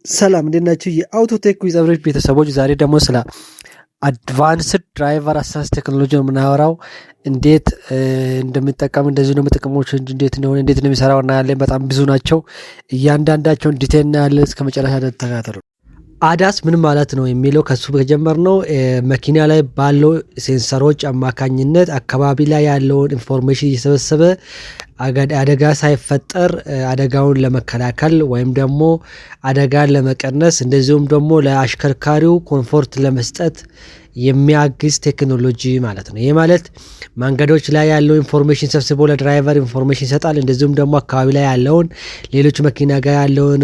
ሰላም እንዴት ናችሁ? የአውቶቴክ ዊዝ አብሬጅ ቤተሰቦች፣ ዛሬ ደግሞ ስለ አድቫንስድ ድራይቨር አሳስ ቴክኖሎጂ ነው የምናወራው። እንዴት እንደሚጠቀም እንደዚህ ነው ጥቅሞች እንዴት ነው የሚሰራው እናያለን። በጣም ብዙ ናቸው። እያንዳንዳቸውን ዲቴል እናያለን። እስከ መጨረሻ ተከታተሉ። አዳስ ምን ማለት ነው የሚለው ከሱ ከጀመርነው መኪና ላይ ባለው ሴንሰሮች አማካኝነት አካባቢ ላይ ያለውን ኢንፎርሜሽን እየሰበሰበ አደጋ ሳይፈጠር አደጋውን ለመከላከል ወይም ደግሞ አደጋን ለመቀነስ እንደዚሁም ደግሞ ለአሽከርካሪው ኮምፎርት ለመስጠት የሚያግዝ ቴክኖሎጂ ማለት ነው። ይህ ማለት መንገዶች ላይ ያለው ኢንፎርሜሽን ሰብስቦ ለድራይቨር ኢንፎርሜሽን ይሰጣል። እንደዚሁም ደግሞ አካባቢ ላይ ያለውን ሌሎች መኪና ጋር ያለውን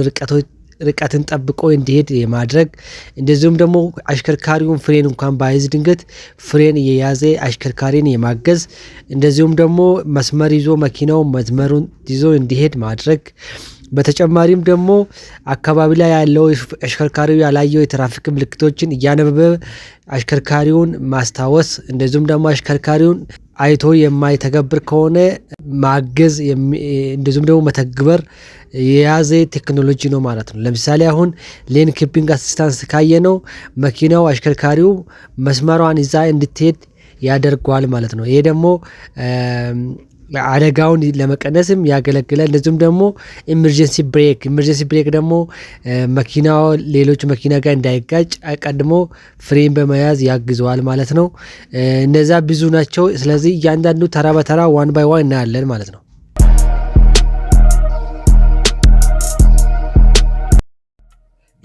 ርቀትን ጠብቆ እንዲሄድ የማድረግ እንደዚሁም ደግሞ አሽከርካሪውን ፍሬን እንኳን ባይዝ ድንገት ፍሬን እየያዘ አሽከርካሪን የማገዝ እንደዚሁም ደግሞ መስመር ይዞ መኪናው መስመሩን ይዞ እንዲሄድ ማድረግ። በተጨማሪም ደግሞ አካባቢ ላይ ያለው አሽከርካሪው ያላየው የትራፊክ ምልክቶችን እያነበበ አሽከርካሪውን ማስታወስ እንደዚሁም ደግሞ አሽከርካሪውን አይቶ የማይተገብር ከሆነ ማገዝ እንደዚሁም ደግሞ መተግበር የያዘ ቴክኖሎጂ ነው ማለት ነው። ለምሳሌ አሁን ሌን ኪፒንግ አሲስታንስ ካየነው መኪናው አሽከርካሪው መስመሯን ይዛ እንድትሄድ ያደርገዋል ማለት ነው። ይሄ ደግሞ አደጋውን ለመቀነስም ያገለግላል። እንደዚሁም ደግሞ ኢመርጀንሲ ብሬክ ደግሞ መኪናው ሌሎች መኪና ጋር እንዳይጋጭ ቀድሞ ፍሬን በመያዝ ያግዘዋል ማለት ነው። እነዛ ብዙ ናቸው። ስለዚህ እያንዳንዱ ተራ በተራ ዋን ባይ ዋን እናያለን ማለት ነው።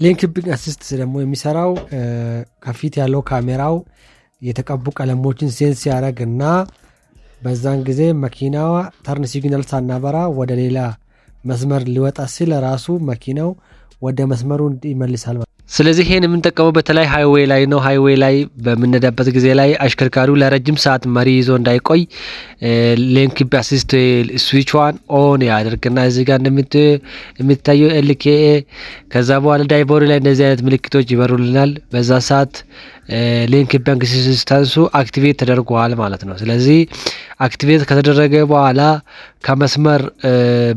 ሌን ኪፒንግ አሲስት ደግሞ የሚሰራው ከፊት ያለው ካሜራው የተቀቡ ቀለሞችን ሴንስ ያደርግ እና በዛን ጊዜ መኪናዋ ተርን ሲግናል ሳናበራ ወደ ሌላ መስመር ሊወጣ ሲል ራሱ መኪናው ወደ መስመሩ ይመልሳል። ስለዚህ ይሄን የምንጠቀመው በተለይ ሃይዌይ ላይ ነው። ሃይዌይ ላይ በምንነዳበት ጊዜ ላይ አሽከርካሪው ለረጅም ሰዓት መሪ ይዞ እንዳይቆይ ሌን ኪፒንግ አሲስት ስዊችዋን ኦን ያደርግና እዚህ ጋር እንደምታየው ኤልኬኤ ከዛ በኋላ ዳይቨሩ ላይ እንደዚህ አይነት ምልክቶች ይበሩልናል። በዛ ሰዓት ሌን ኪፒንግ አሲስታንሱ አክቲቬት ተደርጓል ማለት ነው። ስለዚህ አክቲቬት ከተደረገ በኋላ ከመስመር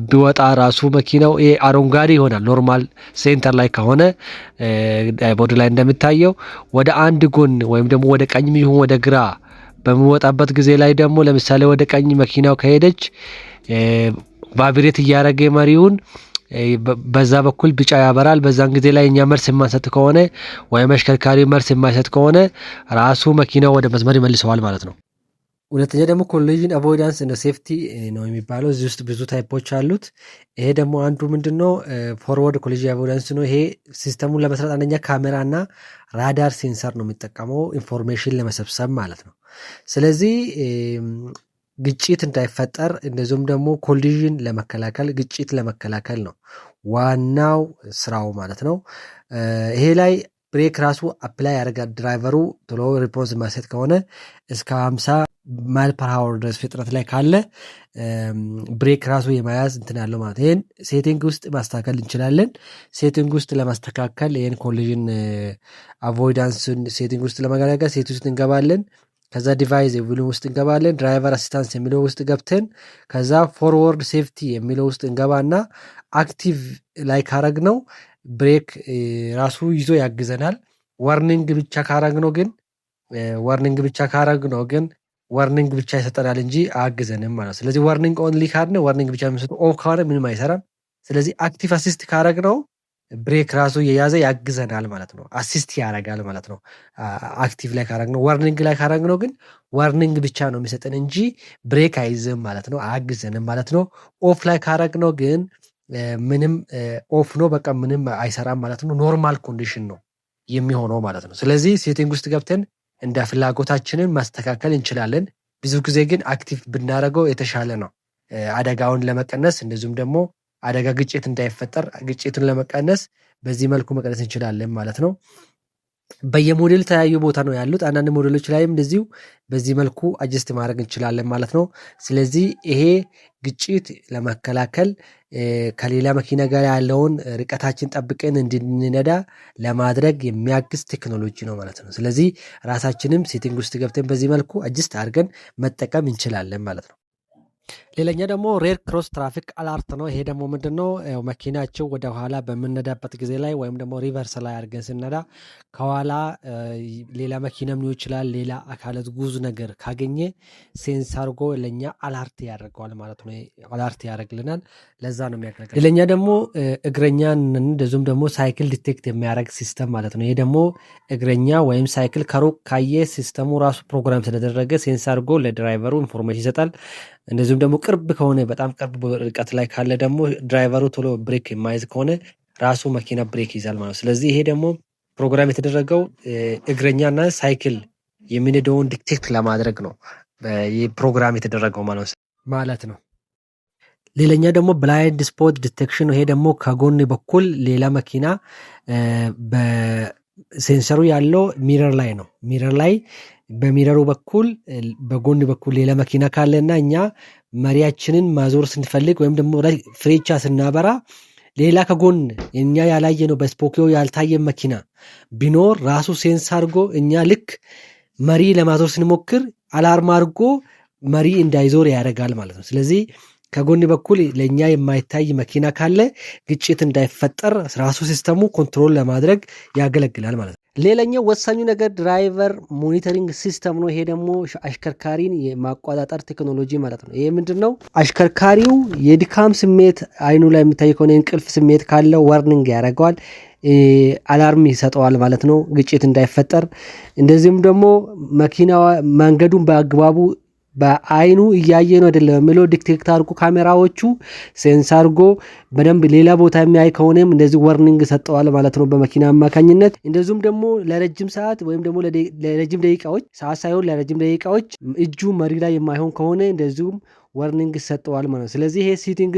ቢወጣ ራሱ መኪናው አረንጓዴ ይሆናል። ኖርማል ሴንተር ላይ ከሆነ ዳይቦርድ ላይ እንደምታየው ወደ አንድ ጎን ወይም ደግሞ ወደ ቀኝ ይሁን ወደ ግራ በሚወጣበት ጊዜ ላይ ደግሞ ለምሳሌ ወደ ቀኝ መኪናው ከሄደች ቫይብሬት እያደረገ መሪውን በዛ በኩል ቢጫ ያበራል። በዛን ጊዜ ላይ እኛ መልስ የማንሰጥ ከሆነ ወይም አሽከርካሪ መልስ የማይሰጥ ከሆነ ራሱ መኪናው ወደ መስመር ይመልሰዋል ማለት ነው። ሁለተኛ ደግሞ ኮሊዥን አቮይዳንስ እንደ ሴፍቲ ነው የሚባለው። እዚህ ውስጥ ብዙ ታይፖች አሉት። ይሄ ደግሞ አንዱ ምንድነው ፎርወርድ ኮሊዥን አቮይዳንስ ነው። ይሄ ሲስተሙን ለመስራት አንደኛ ካሜራ እና ራዳር ሴንሰር ነው የሚጠቀመው ኢንፎርሜሽን ለመሰብሰብ ማለት ነው። ስለዚህ ግጭት እንዳይፈጠር እንደዚሁም ደግሞ ኮሊዥን ለመከላከል ግጭት ለመከላከል ነው ዋናው ስራው ማለት ነው። ይሄ ላይ ብሬክ ራሱ አፕላይ ያደርጋል። ድራይቨሩ ቶሎ ሪፖርት ማሰጥ ከሆነ እስከ 50 ማይል ፐር አወር ድረስ ፍጥነት ላይ ካለ ብሬክ ራሱ የመያዝ እንትን ያለው ማለት ይሄን ሴቲንግ ውስጥ ማስተካከል እንችላለን። ሴቲንግ ውስጥ ለማስተካከል ይሄን ኮሊዥን አቮይዳንስን ሴቲንግ ውስጥ ለማገናገል ሴት ውስጥ እንገባለን። ከዛ ዲቫይስ የሚለው ውስጥ እንገባለን። ድራይቨር አሲስታንስ የሚለው ውስጥ ገብተን ከዛ ፎርወርድ ሴፍቲ የሚለው ውስጥ እንገባና አክቲቭ ላይ ካረግነው ብሬክ ራሱ ይዞ ያግዘናል። ዋርኒንግ ብቻ ካረግነው ግን ዋርኒንግ ብቻ ይሰጠናል እንጂ አያግዘንም ማለት። ስለዚህ ዋርኒንግ ኦንሊ ካርነ ዋርኒንግ ብቻ የሚሰጠው ኦፍ ካርነ ምንም አይሰራም። ስለዚህ አክቲቭ አሲስት ካረግነው ብሬክ ራሱ የያዘ ያግዘናል ማለት ነው። አሲስት ያደርጋል ማለት ነው። አክቲቭ ላይ ካረግነው። ዋርኒንግ ላይ ካረግነው ግን ዋርኒንግ ብቻ ነው የሚሰጠን እንጂ ብሬክ አይዝም ማለት ነው፣ አያግዘንም ማለት ነው። ኦፍ ላይ ካረግነው ግን ምንም ኦፍ ነው፣ በቃ ምንም አይሰራም ማለት ነው። ኖርማል ኮንዲሽን ነው የሚሆነው ማለት ነው። ስለዚህ ሴቲንግ ውስጥ ገብተን እንደ ፍላጎታችንን ማስተካከል እንችላለን። ብዙ ጊዜ ግን አክቲቭ ብናደርገው የተሻለ ነው አደጋውን ለመቀነስ እንደዚሁም ደግሞ አደጋ ግጭት እንዳይፈጠር ግጭቱን ለመቀነስ በዚህ መልኩ መቀነስ እንችላለን ማለት ነው። በየሞዴል ተለያዩ ቦታ ነው ያሉት። አንዳንድ ሞዴሎች ላይም እንደዚሁ በዚህ መልኩ አጀስት ማድረግ እንችላለን ማለት ነው። ስለዚህ ይሄ ግጭት ለመከላከል ከሌላ መኪና ጋር ያለውን ርቀታችን ጠብቀን እንድንነዳ ለማድረግ የሚያግዝ ቴክኖሎጂ ነው ማለት ነው። ስለዚህ ራሳችንም ሴቲንግ ውስጥ ገብተን በዚህ መልኩ አጀስት አድርገን መጠቀም እንችላለን ማለት ነው። ሌላኛ ደግሞ ሬድ ክሮስ ትራፊክ አላርት ነው። ይሄ ደግሞ ምንድነው መኪናቸው ወደ ኋላ በምንነዳበት ጊዜ ላይ ወይም ደግሞ ሪቨርስ ላይ አድርገን ስነዳ ከኋላ ሌላ መኪናም ሊሆን ይችላል ሌላ አካለት ጉዙ ነገር ካገኘ ሴንስ አድርጎ ለኛ አላርት ያደርገዋል ማለት ነው። አላርት ያደርግልናል። ለዛ ነው የሚያገለግለው። ሌላኛ ደግሞ እግረኛን እንደዚሁም ደግሞ ሳይክል ዲቴክት የሚያደርግ ሲስተም ማለት ነው። ይሄ ደግሞ እግረኛ ወይም ሳይክል ከሩቅ ካየ ሲስተሙ ራሱ ፕሮግራም ስለተደረገ ሴንስ አድርጎ ለድራይቨሩ ኢንፎርሜሽን ይሰጣል። እንደዚሁም ደግሞ ቅርብ ከሆነ በጣም ቅርብ ርቀት ላይ ካለ ደግሞ ድራይቨሩ ቶሎ ብሬክ የማይዝ ከሆነ ራሱ መኪና ብሬክ ይዛል ማለት ነው። ስለዚህ ይሄ ደግሞ ፕሮግራም የተደረገው እግረኛና ሳይክል የሚነዳውን ዲቴክት ለማድረግ ነው ይህ ፕሮግራም የተደረገው ማለት ነው። ሌላኛ ደግሞ ብላይንድ ስፖት ዲቴክሽን። ይሄ ደግሞ ከጎን በኩል ሌላ መኪና በሴንሰሩ ያለው ሚረር ላይ ነው። ሚረር ላይ በሚረሩ በኩል በጎን በኩል ሌላ መኪና ካለና እኛ መሪያችንን ማዞር ስንፈልግ ወይም ደግሞ ፍሬቻ ስናበራ ሌላ ከጎን እኛ ያላየ ነው በስፖኪዮ ያልታየ መኪና ቢኖር ራሱ ሴንስ አድርጎ እኛ ልክ መሪ ለማዞር ስንሞክር አላርም አድርጎ መሪ እንዳይዞር ያደርጋል ማለት ነው። ስለዚህ ከጎን በኩል ለኛ የማይታይ መኪና ካለ ግጭት እንዳይፈጠር ራሱ ሲስተሙ ኮንትሮል ለማድረግ ያገለግላል ማለት ነው። ሌላኛው ወሳኙ ነገር ድራይቨር ሞኒተሪንግ ሲስተም ነው። ይሄ ደግሞ አሽከርካሪን የማቆጣጠር ቴክኖሎጂ ማለት ነው። ይሄ ምንድነው? አሽከርካሪው የድካም ስሜት አይኑ ላይ የሚታይ ከሆነ እንቅልፍ ስሜት ካለው ዋርኒንግ ያደርገዋል፣ አላርም ይሰጠዋል ማለት ነው ግጭት እንዳይፈጠር። እንደዚህም ደግሞ መኪናው መንገዱን በአግባቡ በአይኑ እያየ ነው አይደለም የሚለው ዲቴክት አድርጎ ካሜራዎቹ ሴንስ አድርጎ በደንብ ሌላ ቦታ የሚያይ ከሆነም እንደዚህ ዋርኒንግ ሰጠዋል ማለት ነው በመኪና አማካኝነት። እንደዚሁም ደግሞ ለረጅም ሰዓት ወይም ደግሞ ለረጅም ደቂቃዎች ሰዓት ሳይሆን ለረጅም ደቂቃዎች እጁ መሪ ላይ የማይሆን ከሆነ እንደዚሁም ዋርኒንግ ሰጠዋል ማለት ነው። ስለዚህ ይሄ ሴቲንግ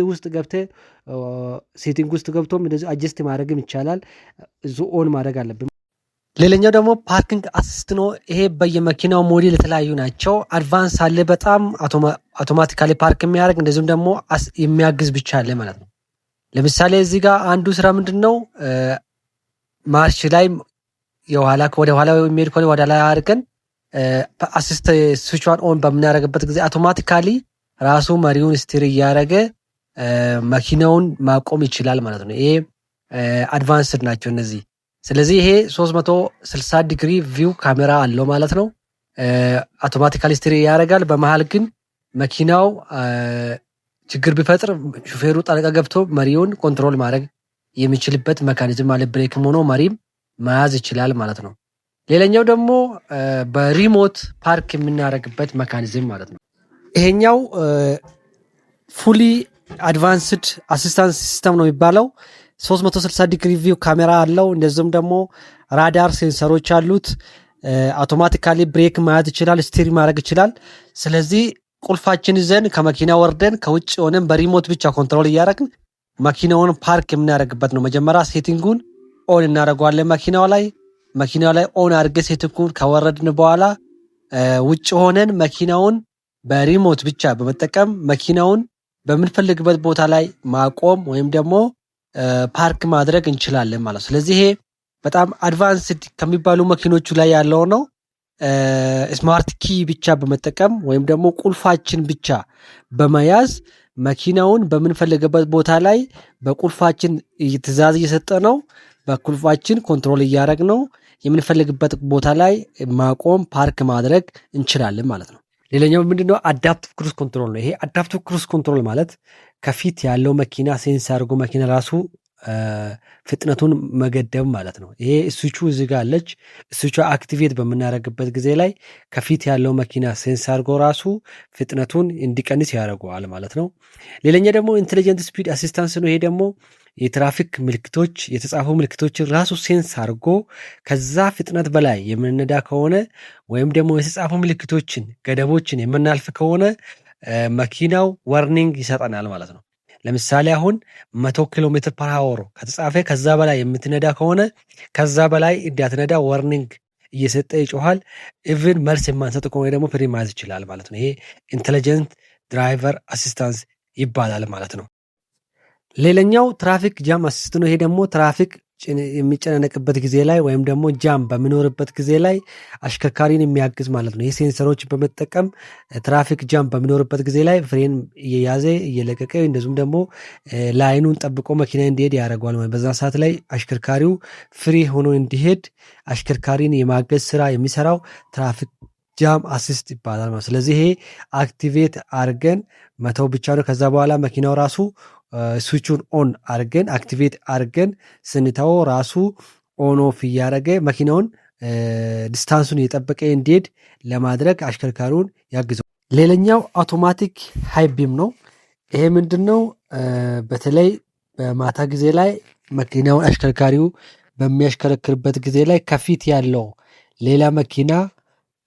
ውስጥ ገብቶም እንደዚህ አጀስት ማድረግም ይቻላል። እዙ ኦን ማድረግ አለብን። ሌላኛው ደግሞ ፓርኪንግ አሲስት ነው። ይሄ በየመኪናው ሞዴል የተለያዩ ናቸው። አድቫንስ አለ በጣም አውቶማቲካሊ ፓርክ የሚያደርግ እንደዚሁም ደግሞ የሚያግዝ ብቻ አለ ማለት ነው። ለምሳሌ እዚህ ጋር አንዱ ስራ ምንድነው? ማርሽ ላይ የኋላ ወደ ኋላ የሚሄድ ከሆነ ወደ ላይ አድርገን አሲስት ስዊቿን ኦን በምናደርግበት ጊዜ አውቶማቲካሊ ራሱ መሪውን ስቲር እያደረገ መኪናውን ማቆም ይችላል ማለት ነው። ይሄ አድቫንስድ ናቸው እነዚህ። ስለዚህ ይሄ 360 ዲግሪ ቪው ካሜራ አለው ማለት ነው። አውቶማቲካሊ ስቲር ያደርጋል። በመሃል ግን መኪናው ችግር ቢፈጥር ሹፌሩ ጣልቃ ገብቶ መሪውን ኮንትሮል ማድረግ የሚችልበት ሜካኒዝም አለ። ብሬክም ሆኖ መሪም መያዝ ይችላል ማለት ነው። ሌላኛው ደግሞ በሪሞት ፓርክ የምናደርግበት ሜካኒዝም ማለት ነው። ይሄኛው ፉሊ አድቫንስድ አሲስታንስ ሲስተም ነው የሚባለው። 360 ዲግሪ ቪው ካሜራ አለው። እንደዚሁም ደግሞ ራዳር ሴንሰሮች አሉት። አውቶማቲካሊ ብሬክ መያዝ ይችላል፣ ስቲር ማድረግ ይችላል። ስለዚህ ቁልፋችን ይዘን ከመኪና ወርደን ከውጭ ሆነን በሪሞት ብቻ ኮንትሮል እያደረግን መኪናውን ፓርክ የምናደርግበት ነው። መጀመሪያ ሴቲንጉን ኦን እናደርገዋለን መኪናው ላይ ኦን አድርገ ሴቲንጉን ከወረድን በኋላ ውጭ ሆነን መኪናውን በሪሞት ብቻ በመጠቀም መኪናውን በምንፈልግበት ቦታ ላይ ማቆም ወይም ደግሞ ፓርክ ማድረግ እንችላለን ማለት ነው። ስለዚህ ይሄ በጣም አድቫንስድ ከሚባሉ መኪኖቹ ላይ ያለው ነው። ስማርት ኪ ብቻ በመጠቀም ወይም ደግሞ ቁልፋችን ብቻ በመያዝ መኪናውን በምንፈልግበት ቦታ ላይ በቁልፋችን ትዕዛዝ እየሰጠ ነው። በቁልፋችን ኮንትሮል እያደረግ ነው። የምንፈልግበት ቦታ ላይ ማቆም ፓርክ ማድረግ እንችላለን ማለት ነው። ሌላኛው ምንድነው? አዳፕቲቭ ክሩዝ ኮንትሮል ነው። ይሄ አዳፕቲቭ ክሩዝ ኮንትሮል ማለት ከፊት ያለው መኪና ሴንስ አድርጎ መኪና ራሱ ፍጥነቱን መገደብ ማለት ነው። ይሄ ስዊቹ እዚህ ጋር አለች። ስዊቹ አክቲቬት በምናደርግበት ጊዜ ላይ ከፊት ያለው መኪና ሴንስ አድርጎ ራሱ ፍጥነቱን እንዲቀንስ ያደርገዋል ማለት ነው። ሌላኛ ደግሞ ኢንቴሊጀንት ስፒድ አሲስታንስ ነው። ይሄ ደግሞ የትራፊክ ምልክቶች የተጻፉ ምልክቶችን ራሱ ሴንስ አድርጎ ከዛ ፍጥነት በላይ የምንነዳ ከሆነ ወይም ደግሞ የተጻፉ ምልክቶችን ገደቦችን የምናልፍ ከሆነ መኪናው ዋርኒንግ ይሰጠናል ማለት ነው። ለምሳሌ አሁን 100 ኪሎ ሜትር ፐር አወር ከተጻፈ ከዛ በላይ የምትነዳ ከሆነ ከዛ በላይ እንዳትነዳ ዋርኒንግ እየሰጠ ይጮሃል። ኢቭን መልስ የማንሰጥ ከሆነ ደግሞ ፍሪ ማያዝ ይችላል ማለት ነው። ይሄ ኢንቴሊጀንት ድራይቨር አሲስታንስ ይባላል ማለት ነው። ሌላኛው ትራፊክ ጃም አሲስት ነው። ይሄ ደግሞ ትራፊክ የሚጨናነቅበት ጊዜ ላይ ወይም ደግሞ ጃም በሚኖርበት ጊዜ ላይ አሽከርካሪን የሚያግዝ ማለት ነው። ይህ ሴንሰሮችን በመጠቀም ትራፊክ ጃም በሚኖርበት ጊዜ ላይ ፍሬን እየያዘ እየለቀቀ እንደዚሁም ደግሞ ላይኑን ጠብቆ መኪና እንዲሄድ ያደርገዋል ማለት። በዛ ሰዓት ላይ አሽከርካሪው ፍሪ ሆኖ እንዲሄድ አሽከርካሪን የማገዝ ስራ የሚሰራው ትራፊክ ጃም አሲስት ይባላል ማለት። ስለዚህ ይሄ አክቲቬት አድርገን መተው ብቻ ነው። ከዛ በኋላ መኪናው ራሱ ስዊቹን ኦን አድርገን አክቲቬት አድርገን ስንተው ራሱ ኦን ኦፍ እያደረገ መኪናውን ዲስታንሱን የጠበቀ እንዲሄድ ለማድረግ አሽከርካሪውን ያግዘው። ሌላኛው አውቶማቲክ ሃይ ቢም ነው። ይሄ ምንድነው? በተለይ በማታ ጊዜ ላይ መኪናውን አሽከርካሪው በሚያሽከረክርበት ጊዜ ላይ ከፊት ያለው ሌላ መኪና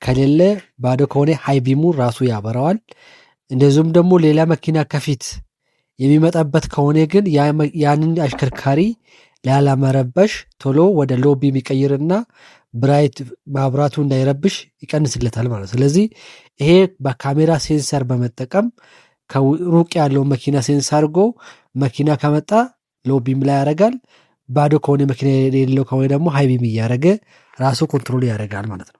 ከሌለ ባዶ ከሆነ ሃይ ቢሙ ራሱ ያበራዋል። እንደዚሁም ደግሞ ሌላ መኪና ከፊት የሚመጣበት ከሆነ ግን ያንን አሽከርካሪ ላለመረበሽ ቶሎ ወደ ሎቢ የሚቀይርና ብራይት ማብራቱ እንዳይረብሽ ይቀንስለታል ማለት። ስለዚህ ይሄ በካሜራ ሴንሰር በመጠቀም ከሩቅ ያለው መኪና ሴንስ አድርጎ መኪና ከመጣ ሎቢም ላይ ያደርጋል። ባዶ ከሆነ መኪና የሌለው ከሆነ ደግሞ ሃይቢም እያደረገ ራሱ ኮንትሮል ያደርጋል ማለት ነው።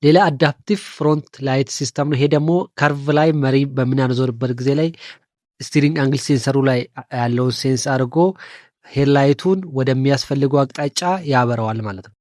ሌላ አዳፕቲቭ ፍሮንት ላይት ሲስተም ነው። ይሄ ደግሞ ከርቭ ላይ መሪ በምናዞርበት ጊዜ ላይ ስቲሪንግ አንግል ሴንሰሩ ላይ ያለውን ሴንስ አድርጎ ሄድላይቱን ወደሚያስፈልገው አቅጣጫ ያበረዋል ማለት ነው።